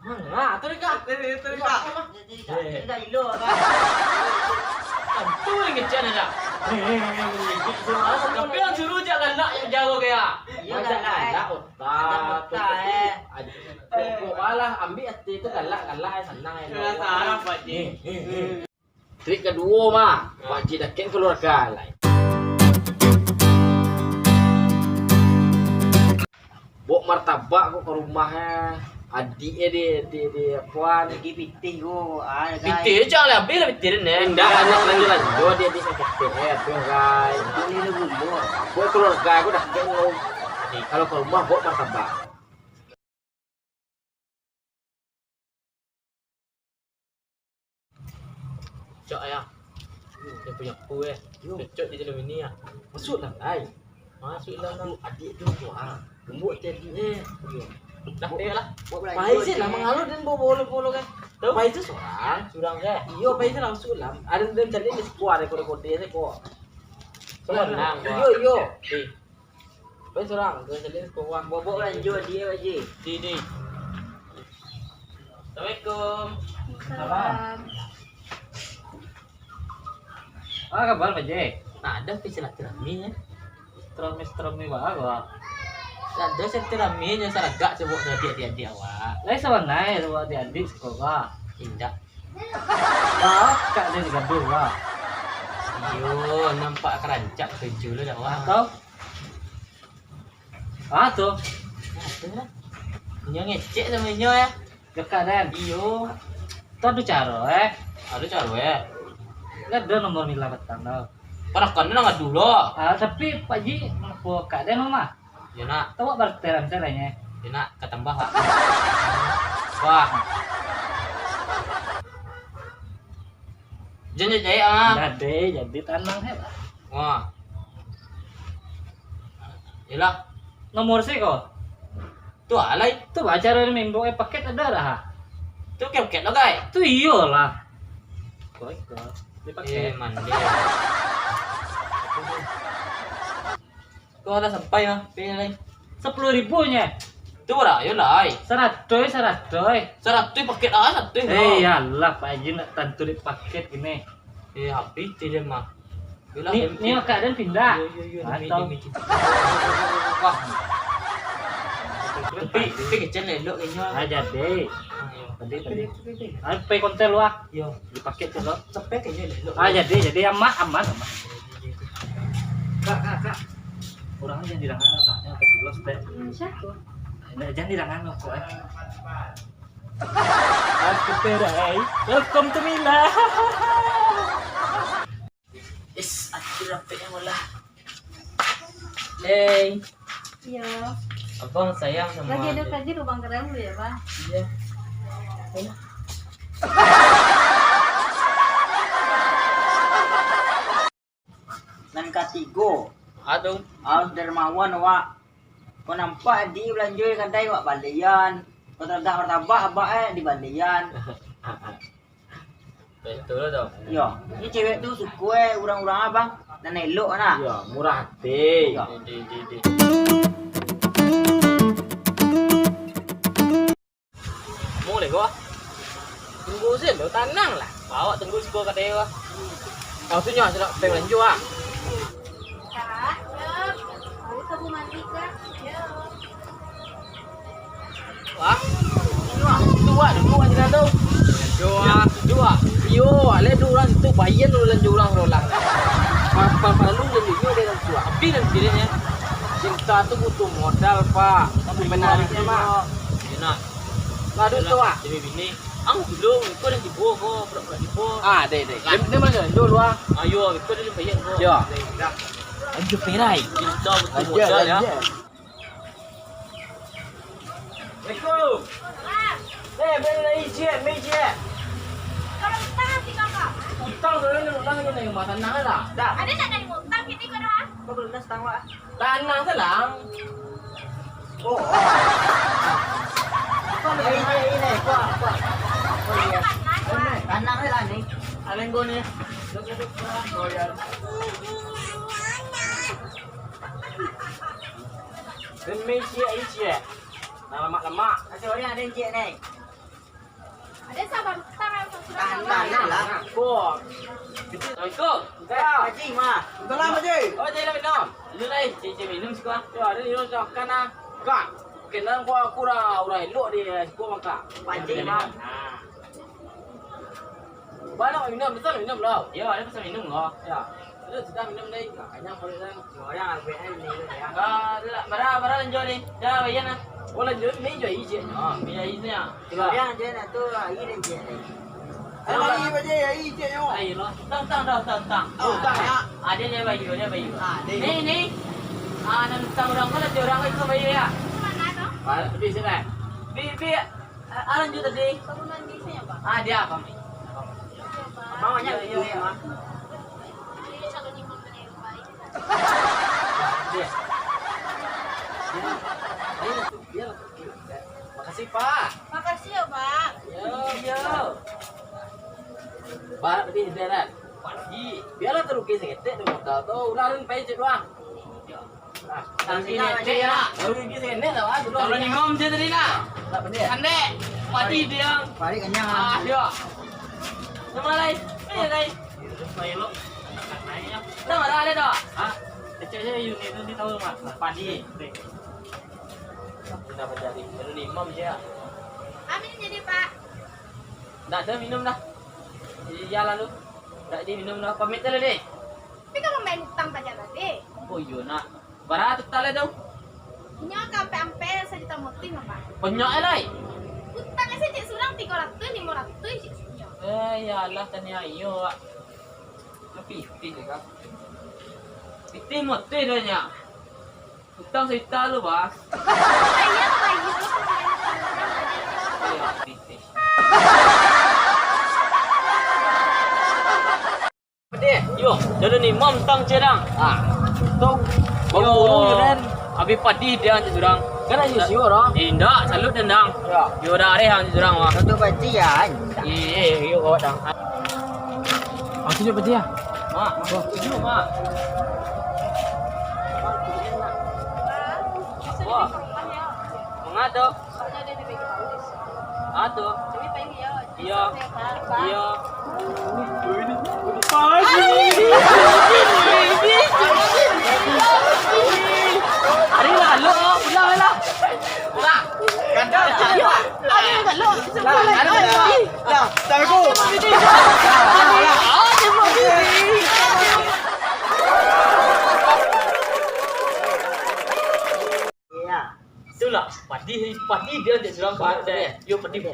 Enggak, tu dekat. Dah ilo kan. Tu yang kecil ada. Tapi yang suruh jangan galak yang jago kaya. Iya galak. Otak. Alah, ambil hati itu galak senang ya. Salah Pak Ji. Trik kedua mah, Pak Ji dah keluarga lain. Bawa martabak kok ke rumahnya. Adiknya di puan Lagi pitih go. Pitir jangan lebih lah pitir ni. Enggak anak lanjut dia di sakit tu guys. Ini lu bumbu. Buat keluarga aku dah kenal. Kalau ke rumah bawa martabak. Cok ayah. Dia punya kue. Cocok di dalam ini ya. Masuklah lai. Masuklah adik tu tua. Buat jadi dah dia lah. Pai sih lah mengalut dan bolo kan. Tahu pai itu surang ke? Iyo pai itu langsung lah. Ada dan jadi di sekolah kode ni kok. Senang. Iyo. Pai surang, dia jadi sekolah. Bobok lanjut dia Pak Ji. Di. Assalamualaikum. Salam. Kabar Pak Ji? Nah, ada silaturahmi ya. Terami bawa. Ada silaturahmi yang saragak sebut adik-adik awak. Lai sawanai buat adik sekolah. Indah. Kak dia digaduh wah. Iyo, nampak kerancak kerja lu dah awak. Atau tuh Ada lah. Nyo ngecek sama nyo ya. dekat dan Iyo. tuh cara Ada cara ya. nggak ada nomor mila petang tau. Parah kan nang dulu. Tapi Pak Ji mau kak dia mama. Ya nak, Tahu barteran caranya. ketambah Pak. Wah. Jangan Jadi tanang hebat. Wah. Yalah, Nomor sih kok. tu alai. Tuh acara minggu paket ada dah. Tu ket lo guys. Tuh iyo lah. Kok dipakai. Mandi. Kau ada sampai mah, pilih. 10.000-nya. Tu berapa? Ya lah. 100. 100 paket ah, 100. Yalah Pak Haji nak tentu di paket gini. Habis dia mah. Ini keadaan pindah. Atau Wah. Tapi kecil elok kayaknya. jadi. Tadi. Pay konten lu ah. Yo, Di paket tuh lo. cepet kayaknya elok. Jadi aman. Kak. Orang jangan dirangan kakaknya ke kilos teh. Siapa? Jangan dirangan kok. Aku terai. Welcome to Mila. Akhirnya pengen malah. Iya. Abang sayang sama. Lagi ada kaji lubang keren dulu ya, Pak. Iya. Nan katigo. Aduh. Dermawan wak. Kau nampak di belanja kadai wak balian. Kau terdak martabak abak di balian. Betul dong. Yo, ini cewek tu suka urang-urang abang. Dan elok nak. Ya, murah hati. Ya. Di. Boleh gua. Tunggu sih, lo tenang lah. Bawa tunggu sebuah kat dewa. Maksudnya sudah pengen lanjut ah. Kak, mau kamu mandi Kak? Ya. Wah. Dua aja tu. Dua. Yo, ale dua itu bayan lu lanjut ulang. Apa lu jadi dia dan tua. Tapi dan dirinya. Cinta tu butuh modal, Pak. Tapi menariknya mah. Enak. Lalu tu ah. Jadi bini. Ang dulu, kau dah dibuat kau, berapa dibuat? Deh. Dia mana dulu ah. Ayo, kau dah bayar kau. Ya. Lanjut perai. Cinta butuh modal ya. Assalamualaikum. Bela meja. Kalau utang sih Kakak. Utang ni rumah tanah lah. Dah. Ada nak dari utang kita kau dah? Kau belum dah setang wak. Tanah selang. Oh. Kau ini. Kuat. Tanang lah ni. Aleng kau ni. Meja. Nama lemak. Macam orang ada encik ni. Ada sabar utang yang sudah Tahan lah. Kok. Assalamualaikum. Pak Haji mah. Salam Haji. Oh, jadi nak minum. Lu lai, cik minum sekarang. Ya, ada minum makan ah. Kak. Kenang gua aku dah urai elok dia gua makan. Pak Haji mah. Banyak minum, betul minum lah. Ya, ada pesan minum lah. Ya. Lu sudah minum ni. Kayaknya boleh dah. Orang ambil ni ya. Ah, bara lanjut ni. Dah bayar nak. Oh lanjut ni jual ije. Ah, biar ije ah. Yang dia nak tu air dan je. Lagi Haji, ai cik yo. Air lah. Tang. Oh, tak ya. Ada dia bayu, dia bayu. Ah, dia. Ni. Ah, nan tang orang kan ada orang itu bayu ya. Mana tu? Ah, di sini. Bi. Lanjut tadi. Kamu mandi saya pak. Ah, dia apa? Maunya dia mah. Ini calon imam yang baik. Dia. Makasih Pak. Makasih ya pak. Yo. Barat tadi jalan. Pagi. Biarlah terukis seketek tu kau tahu. Udah pai cek doang. Tangki ni ya. Baru pergi seketek dah. Kalau ni ngom je tadi nak. Tak benda. Ande. Padi dia. Pari kenyang Ah, ah. dia. Nama lain. Ni lain. Saya lo. Naiknya. Nama ada dah. Ah, kecilnya unit itu di tahu mas. Padi. Kenapa jadi? Baru ni ngom je. Amin jadi pak. Dah dah minum dah. Jalan lu. Dah di minum dah. Pamit dah deh. Tapi kamu main utang saja tadi. Oh iya nak. Barat tak le tu. Nyak sampai saya ditamutin apa? Banyak lai. Utangnya saya cek surang 300, 500 cek sunya. Ya Allah tanya iyo. Tapi piti juga. Piti mote dah nya. Utang saya lu bas. Bayar. Ya piti. Pede, yo, jadi ni mom tang cerang. Ah. Tu baru kan. Abi padi dia cerang. Kan aja sih orang. Indah, salut tendang. Ya. Yo dah hang cerang wah. Satu baci ya. Yo kau dah. Aku juga padi ya. Mak, tujuh mak. Wah. Mengado. Soalnya dia dibagi tulis. Ado. Tapi pengen ya. Iya. Iya. Ari lah lo, belah. Belah. Kandang ya. Ada enggak lo? Dah, tak aku. Ya. Itulah padi dia je serang saya. Yo padi.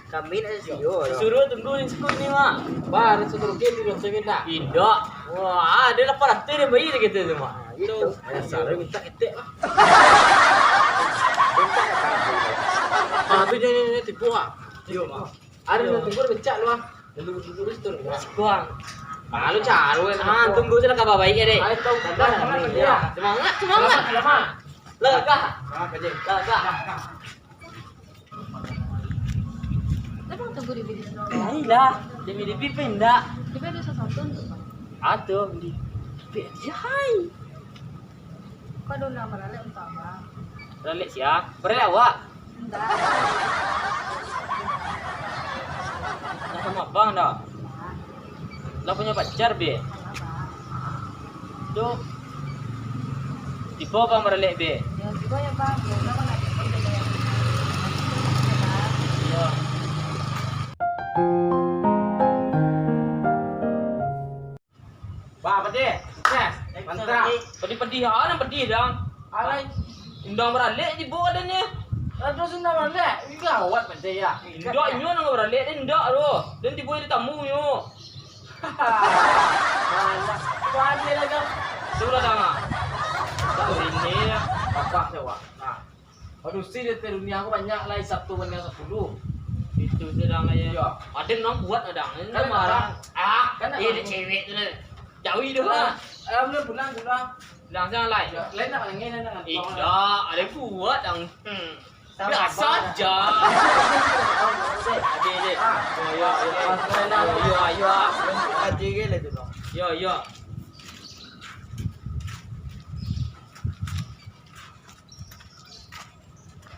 Kami nak siyo. Suruh tunggu ni sekut ni mak. Bar suruh ke di rumah saya dah. Indah. Wah, ada 800 dia bayi dia kata tu mak. Itu. Salah minta ketek lah. Minta tak. Ah, tu je ni tipu ah. Yo mak. Ada nak tunggu dia becak lu ah. Tunggu situ ni. Kuang. Ah, lu caru kan. Ah, tunggu je lah kabar baik ya dek. Ayo tahu dah. Semangat. Lama. Lega. Lega. Emang tunggu di video dulu. Baiklah. Demi DP pendak. Di video sesuatu untuk pak. Atuh di Jai. Kau dulu nama lele untuk apa? Relek siap. Berel awak. Enggak. Nak sama abang dah. Dah punya pacar be. Tu. Tipe abang berelek be. Ya juga ya bang. Ya nama nak cek ya. Ya. Ba pedi. Sukses. Mantap. Pedi ah nak pedi dang. Alai. Undang berelek di bawah dan ni. Terus undang berelek. Ini gawat macam ya. Indak nyu nang berelek dan indak tu. Dan tiba dia tamu nyu. Mana? Kuat dia lagi. Sudah dah. Tak ini ya. Apa sewa? Nah. Aduh sih di dunia aku banyak lah Sabtu banding 10. Itu sedang aja. Ya. Ada nang buat ada. Kan marah. Ah, kan dia cewek tu. Jauhi dia lah. Belum pulang. Pulang jangan lain. Lain nak ngin nak. Tidak, ada buat yang biasa saja. Adik. Ya. Haji ke le tu. Ya.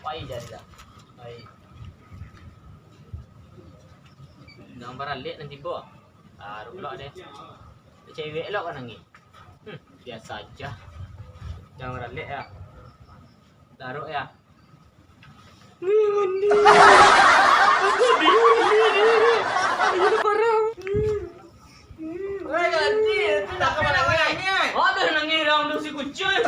Baik jadi dah. Baik. Jangan baralik nanti bo. Taruh pula deh. Cewek lo kan nangis. Biasa aja. Jangan baralik ya. Taruh ya. Weh, ganti. Tak kemana-mana ini. Ada nangis orang tu si kucing.